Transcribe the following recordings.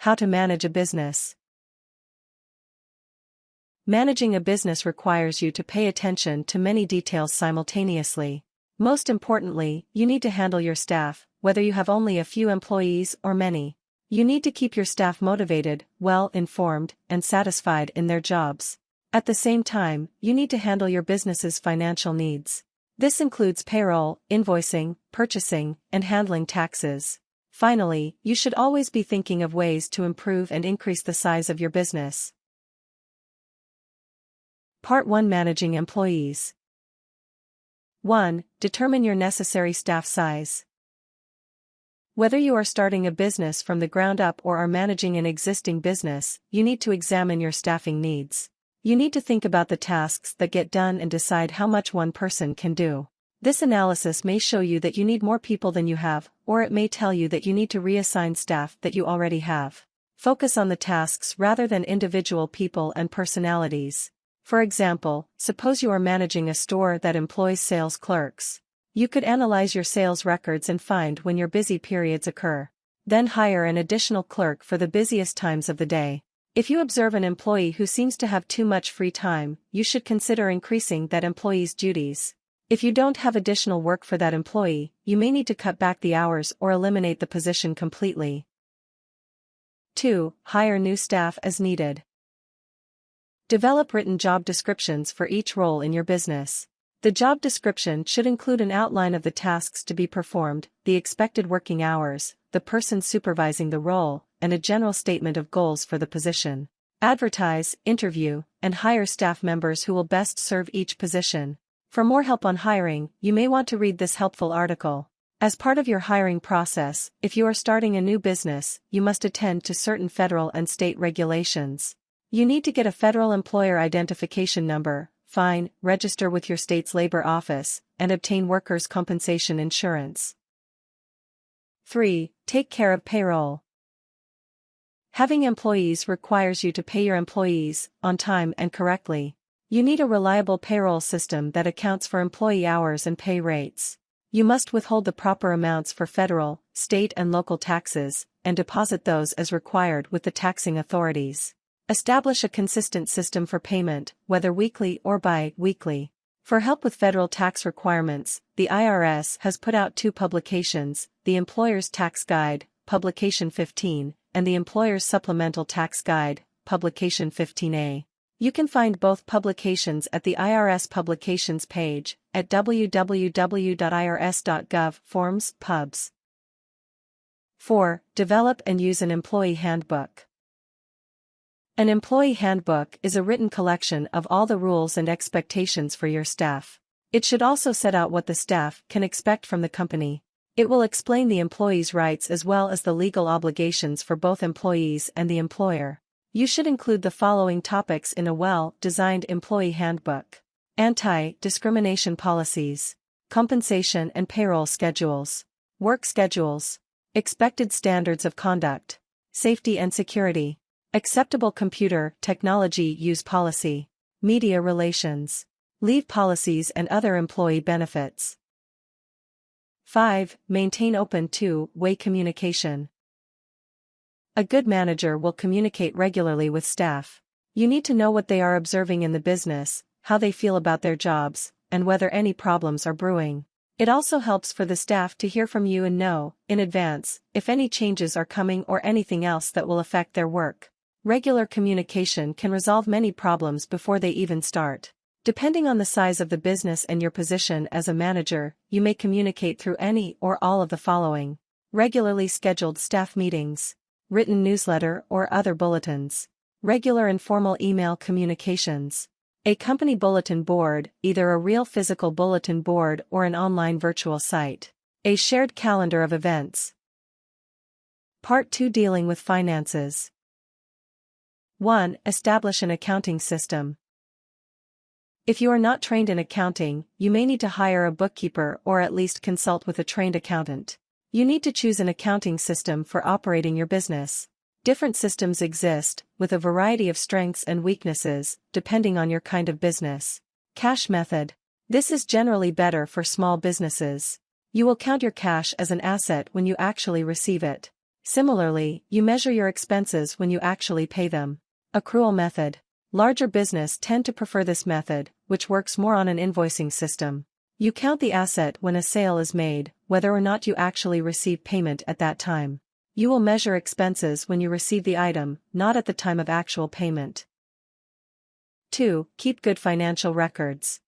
How to manage a business. Managing a business requires you to pay attention to many details simultaneously. Most importantly, you need to handle your staff, whether you have only a few employees or many. You need to keep your staff motivated, well-informed, and satisfied in their jobs. At the same time, you need to handle your business's financial needs. This includes payroll, invoicing, purchasing, and handling taxes. Finally, you should always be thinking of ways to improve and increase the size of your business. Part 1: Managing employees. 1. Determine your necessary staff size. Whether you are starting a business from the ground up or are managing an existing business, you need to examine your staffing needs. You need to think about the tasks that get done and decide how much one person can do. This analysis may show you that you need more people than you have, or it may tell you that you need to reassign staff that you already have. Focus on the tasks rather than individual people and personalities. For example, suppose you are managing a store that employs sales clerks. You could analyze your sales records and find when your busy periods occur. Then hire an additional clerk for the busiest times of the day. If you observe an employee who seems to have too much free time, you should consider increasing that employee's duties. If you don't have additional work for that employee, you may need to cut back the hours or eliminate the position completely. 2. Hire new staff as needed. Develop written job descriptions for each role in your business. The job description should include an outline of the tasks to be performed, the expected working hours, the person supervising the role, and a general statement of goals for the position. Advertise, interview, and hire staff members who will best serve each position. For more help on hiring, you may want to read this helpful article. As part of your hiring process, if you are starting a new business, you must attend to certain federal and state regulations. You need to get a federal employer identification number, register with your state's labor office, and obtain workers' compensation insurance. 3. Take care of payroll. Having employees requires you to pay your employees on time and correctly. You need a reliable payroll system that accounts for employee hours and pay rates. You must withhold the proper amounts for federal, state and local taxes, and deposit those as required with the taxing authorities. Establish a consistent system for payment, whether weekly or bi-weekly. For help with federal tax requirements, the IRS has put out 2 publications, the Employer's Tax Guide, Publication 15, and the Employer's Supplemental Tax Guide, Publication 15A. You can find both publications at the IRS Publications page, at www.irs.gov, Forms, Pubs. 4. Develop and use an employee handbook. An employee handbook is a written collection of all the rules and expectations for your staff. It should also set out what the staff can expect from the company. It will explain the employee's rights as well as the legal obligations for both employees and the employer. You should include the following topics in a well-designed employee handbook: anti-discrimination policies, compensation and payroll schedules, work schedules, expected standards of conduct, safety and security, acceptable computer technology use policy, media relations, leave policies and other employee benefits. 5. Maintain open two-way communication. A good manager will communicate regularly with staff. You need to know what they are observing in the business, how they feel about their jobs, and whether any problems are brewing. It also helps for the staff to hear from you and know, in advance, if any changes are coming or anything else that will affect their work. Regular communication can resolve many problems before they even start. Depending on the size of the business and your position as a manager, you may communicate through any or all of the following: regularly scheduled staff meetings, written newsletter or other bulletins, regular informal email communications, a company bulletin board, either a real physical bulletin board or an online virtual site, a shared calendar of events. Part 2: Dealing with finances. 1. Establish an accounting system. If you are not trained in accounting, you may need to hire a bookkeeper or at least consult with a trained accountant. You need to choose an accounting system for operating your business. Different systems exist, with a variety of strengths and weaknesses, depending on your kind of business. Cash method. This is generally better for small businesses. You will count your cash as an asset when you actually receive it. Similarly, you measure your expenses when you actually pay them. Accrual method. Larger business tend to prefer this method, which works more on an invoicing system. You count the asset when a sale is made, whether or not you actually receive payment at that time. You will measure expenses when you receive the item, not at the time of actual payment. 2. Keep good financial records.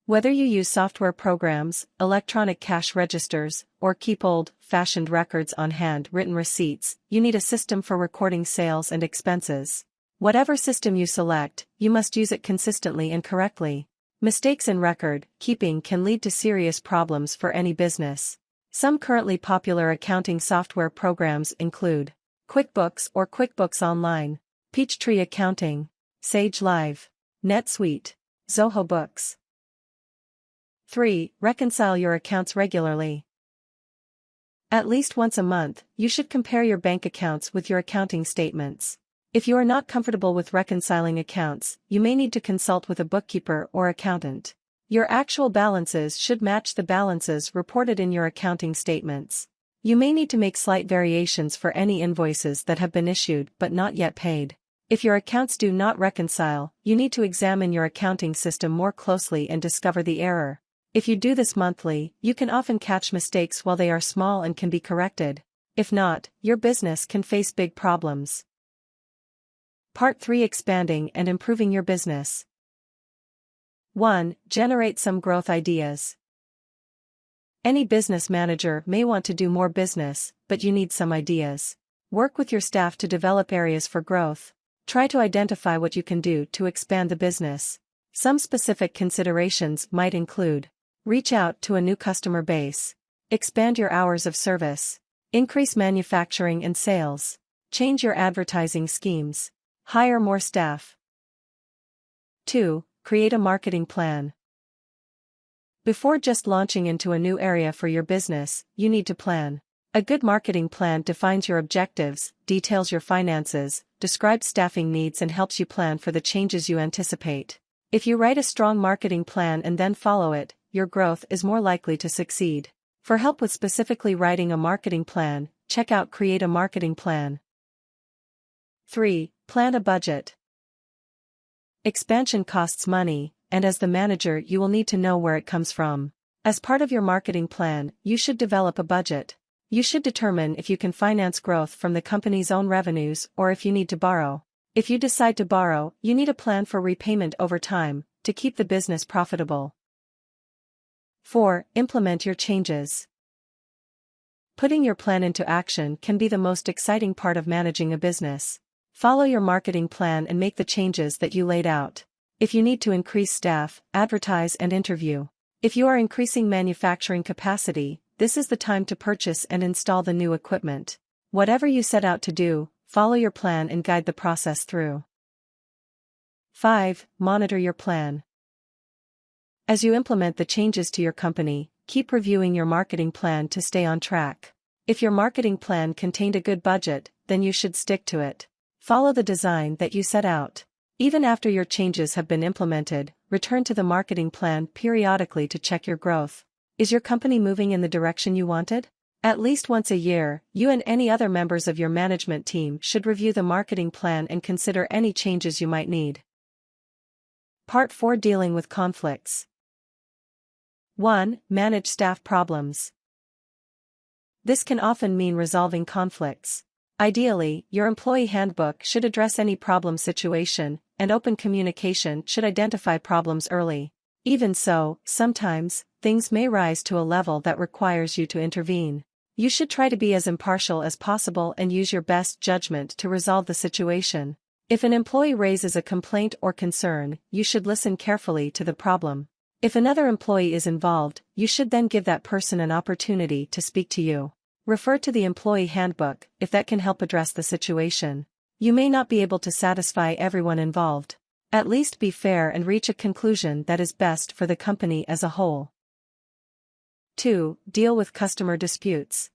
Whether you use software programs, electronic cash registers, or keep old-fashioned records on hand-written receipts, you need a system for recording sales and expenses. Whatever system you select, you must use it consistently and correctly. Mistakes in record keeping can lead to serious problems for any business. Some currently popular accounting software programs include QuickBooks or QuickBooks Online, Peachtree Accounting, Sage Live, NetSuite, Zoho Books. 3. Reconcile your accounts regularly. At least once a month, you should compare your bank accounts with your accounting statements. If you are not comfortable with reconciling accounts, you may need to consult with a bookkeeper or accountant. Your actual balances should match the balances reported in your accounting statements. You may need to make slight variations for any invoices that have been issued but not yet paid. If your accounts do not reconcile, you need to examine your accounting system more closely and discover the error. If you do this monthly, you can often catch mistakes while they are small and can be corrected. If not, your business can face big problems. Part 3. Expanding and improving your business. 1. Generate some growth ideas. Any business manager may want to do more business, but you need some ideas. Work with your staff to develop areas for growth. Try to identify what you can do to expand the business. Some specific considerations might include: reach out to a new customer base. Expand your hours of service. Increase manufacturing and sales. Change your advertising schemes. Hire more staff. 2. Create a marketing plan. Before just launching into a new area for your business, you need to plan. A good marketing plan defines your objectives, details your finances, describes staffing needs and helps you plan for the changes you anticipate. If you write a strong marketing plan and then follow it, your growth is more likely to succeed. For help with specifically writing a marketing plan, check out Create a Marketing Plan. 3. Plan a budget. Expansion costs money, and as the manager you will need to know where it comes from. As part of your marketing plan, you should develop a budget. You should determine if you can finance growth from the company's own revenues or if you need to borrow. If you decide to borrow, you need a plan for repayment over time, to keep the business profitable. 4. Implement your changes. Putting your plan into action can be the most exciting part of managing a business. Follow your marketing plan and make the changes that you laid out. If you need to increase staff, advertise and interview. If you are increasing manufacturing capacity, this is the time to purchase and install the new equipment. Whatever you set out to do, follow your plan and guide the process through. 5. Monitor your plan. As you implement the changes to your company, keep reviewing your marketing plan to stay on track. If your marketing plan contained a good budget, then you should stick to it. Follow the design that you set out. Even after your changes have been implemented, return to the marketing plan periodically to check your growth. Is your company moving in the direction you wanted? At least once a year, you and any other members of your management team should review the marketing plan and consider any changes you might need. Part 4. Dealing with conflicts. 1. Manage staff problems. This can often mean resolving conflicts. Ideally, your employee handbook should address any problem situation, and open communication should identify problems early. Even so, sometimes, things may rise to a level that requires you to intervene. You should try to be as impartial as possible and use your best judgment to resolve the situation. If an employee raises a complaint or concern, you should listen carefully to the problem. If another employee is involved, you should then give that person an opportunity to speak to you. Refer to the employee handbook if that can help address the situation. You may not be able to satisfy everyone involved. At least be fair and reach a conclusion that is best for the company as a whole. 2. Deal with customer disputes.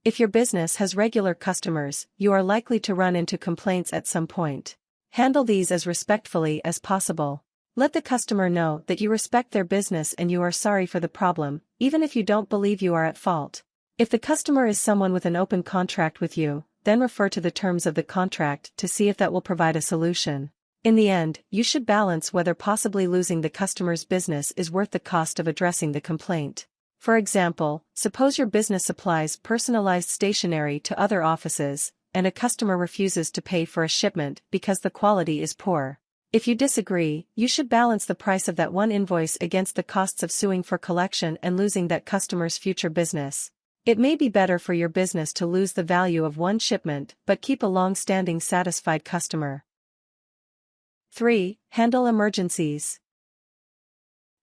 If your business has regular customers, you are likely to run into complaints at some point. Handle these as respectfully as possible. Let the customer know that you respect their business and you are sorry for the problem, even if you don't believe you are at fault. If the customer is someone with an open contract with you, then refer to the terms of the contract to see if that will provide a solution. In the end, you should balance whether possibly losing the customer's business is worth the cost of addressing the complaint. For example, suppose your business supplies personalized stationery to other offices, and a customer refuses to pay for a shipment because the quality is poor. If you disagree, you should balance the price of that one invoice against the costs of suing for collection and losing that customer's future business. It may be better for your business to lose the value of one shipment but keep a long-standing satisfied customer. 3. Handle emergencies.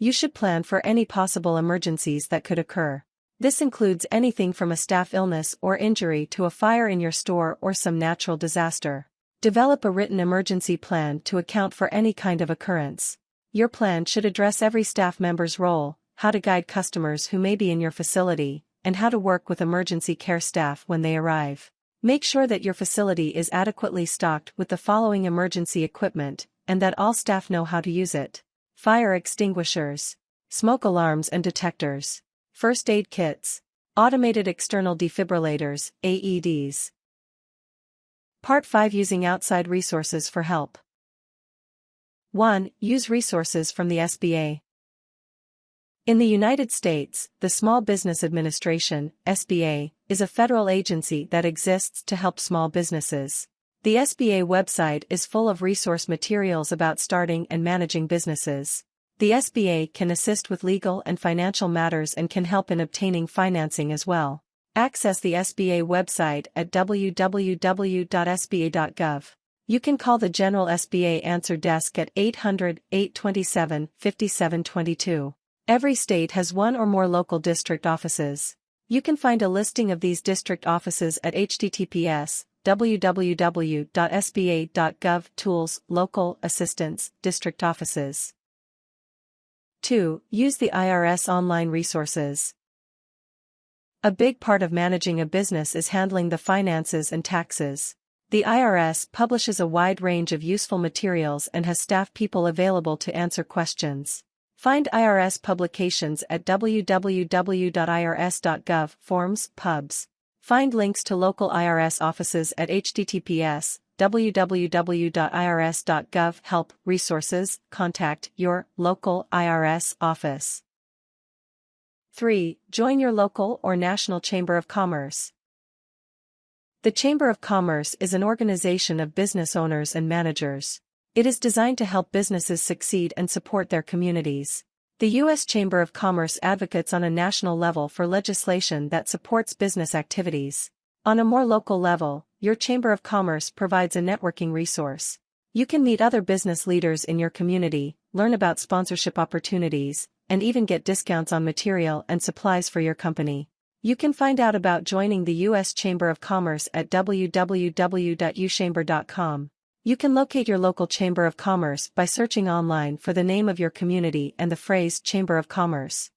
You should plan for any possible emergencies that could occur. This includes anything from a staff illness or injury to a fire in your store or some natural disaster. Develop a written emergency plan to account for any kind of occurrence. Your plan should address every staff member's role, how to guide customers who may be in your facility, and how to work with emergency care staff when they arrive. Make sure that your facility is adequately stocked with the following emergency equipment, and that all staff know how to use it: fire extinguishers, smoke alarms and detectors, first aid kits, automated external defibrillators, AEDs. Part 5. Using outside resources for help. 1. Use resources from the SBA. In the United States, the Small Business Administration, SBA, is a federal agency that exists to help small businesses. The SBA website is full of resource materials about starting and managing businesses. The SBA can assist with legal and financial matters and can help in obtaining financing as well. Access the SBA website at www.sba.gov. You can call the General SBA Answer Desk at 800-827-5722. Every state has one or more local district offices. You can find a listing of these district offices at https://www.sba.gov. Tools, Local Assistance, District Offices. 2. Use the IRS online resources. A big part of managing a business is handling the finances and taxes. The IRS publishes a wide range of useful materials and has staff people available to answer questions. Find IRS publications at www.irs.gov, forms, pubs. Find links to local IRS offices at https://www.irs.gov. Help, resources, contact your local IRS office. 3. Join your local or national Chamber of Commerce. The Chamber of Commerce is an organization of business owners and managers. It is designed to help businesses succeed and support their communities. The U.S. Chamber of Commerce advocates on a national level for legislation that supports business activities. On a more local level, your Chamber of Commerce provides a networking resource. You can meet other business leaders in your community, learn about sponsorship opportunities, and even get discounts on material and supplies for your company. You can find out about joining the U.S. Chamber of Commerce at www.uchamber.com. You can locate your local Chamber of Commerce by searching online for the name of your community and the phrase Chamber of Commerce.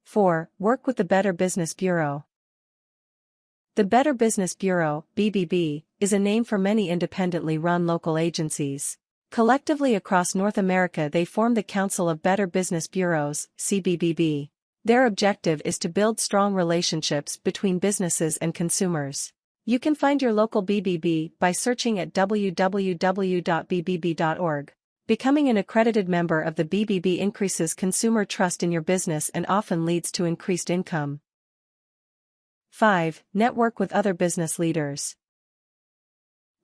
4. Work with the Better Business Bureau. The Better Business Bureau, BBB, is a name for many independently run local agencies. Collectively across North America they form the Council of Better Business Bureaus, CBBB. Their objective is to build strong relationships between businesses and consumers. You can find your local BBB by searching at www.bbb.org. Becoming an accredited member of the BBB increases consumer trust in your business and often leads to increased income. 5. Network with other business leaders.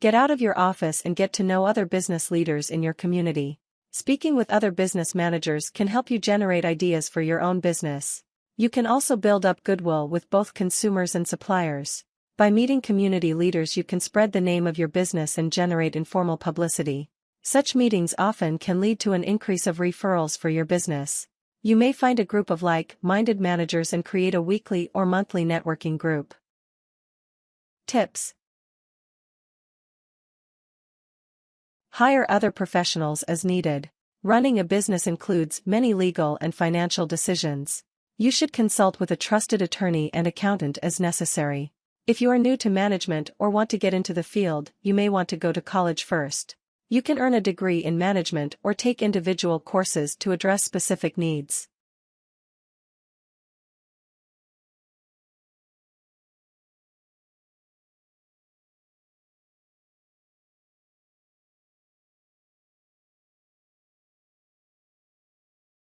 Get out of your office and get to know other business leaders in your community. Speaking with other business managers can help you generate ideas for your own business. You can also build up goodwill with both consumers and suppliers. By meeting community leaders you can spread the name of your business and generate informal publicity. Such meetings often can lead to an increase of referrals for your business. You may find a group of like-minded managers and create a weekly or monthly networking group. Tips. Hire other professionals as needed. Running a business includes many legal and financial decisions. You should consult with a trusted attorney and accountant as necessary. If you are new to management or want to get into the field, you may want to go to college first. You can earn a degree in management or take individual courses to address specific needs.